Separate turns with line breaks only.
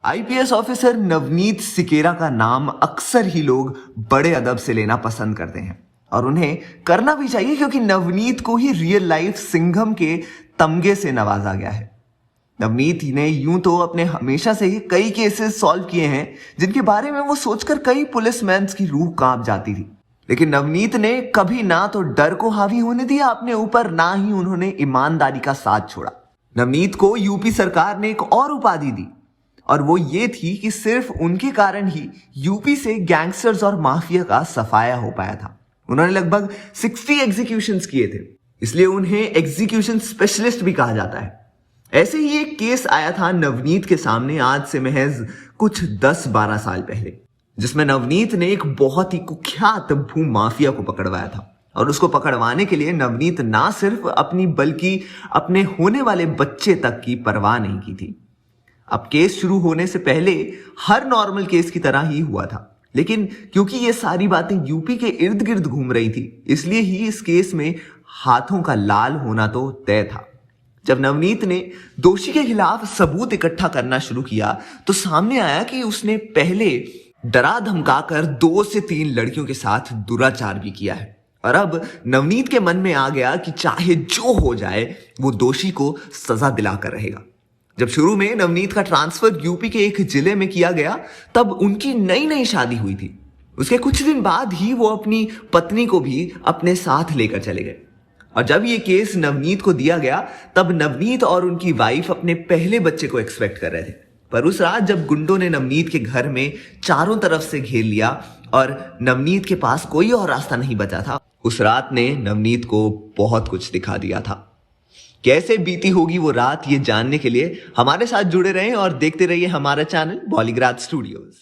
IPS officer Navneet Sequeira का नाम अक्सर ही लोग बड़े अदब से लेना पसंद करते हैं और उन्हें करना भी चाहिए, क्योंकि नवनीत को ही रियल लाइफ सिंघम के तमगे से नवाजा गया है। नवनीत ने यूं तो अपने हमेशा से ही कई केसेस सॉल्व किए हैं जिनके बारे में वो सोचकर कई पुलिसमैन की रूह कांप जाती थी, लेकिन नवनीत ने कभी ना तो डर को हावी होने दिया अपने ऊपर, ना ही उन्होंने ईमानदारी का साथ छोड़ा। नवनीत को यूपी सरकार ने एक और उपाधि दी और वो ये थी कि सिर्फ उनके कारण ही यूपी से गैंगस्टर्स और माफिया का सफाया हो पाया था। उन्होंने लगभग 60 एग्जीक्यूशंस किए थे, इसलिए उन्हें एग्जीक्यूशन स्पेशलिस्ट भी कहा जाता है। ऐसे ही एक केस आया था नवनीत के सामने आज से महज कुछ 10-12 साल पहले, जिसमें नवनीत ने एक बहुत ही कुख्यात भू माफिया को पकड़वाया था। और उसको पकड़वाने के लिए नवनीत ना सिर्फ अपनी बल्कि अपने होने वाले बच्चे तक की परवाह नहीं की थी। अब केस शुरू होने से पहले हर नॉर्मल केस की तरह ही हुआ था, लेकिन क्योंकि ये सारी बातें यूपी के इर्द गिर्द घूम रही थी, इसलिए ही इस केस में हाथों का लाल होना तो तय था। जब नवनीत ने दोषी के खिलाफ सबूत इकट्ठा करना शुरू किया तो सामने आया कि उसने पहले डरा धमकाकर 2 से 3 लड़कियों के साथ दुराचार भी किया है। और अब नवनीत के मन में आ गया कि चाहे जो हो जाए वो दोषी को सजा दिलाकर रहेगा। जब शुरू में नवनीत का ट्रांसफर यूपी के एक जिले में किया गया, तब उनकी नई नई शादी हुई थी। उसके कुछ दिन बाद ही वो अपनी पत्नी को भी अपने साथ लेकर चले गए। और जब ये केस नवनीत को दिया गया, तब नवनीत और उनकी वाइफ अपने पहले बच्चे को एक्सपेक्ट कर रहे थे। पर उस रात जब गुंडों ने नवनीत के घर में चारों तरफ से घेर लिया और नवनीत के पास कोई और रास्ता नहीं बचा था, उस रात ने नवनीत को बहुत कुछ दिखा दिया था। कैसे बीती होगी वो रात, ये जानने के लिए हमारे साथ जुड़े रहें और देखते रहिए हमारा चैनल बॉलीग्राज स्टूडियोज।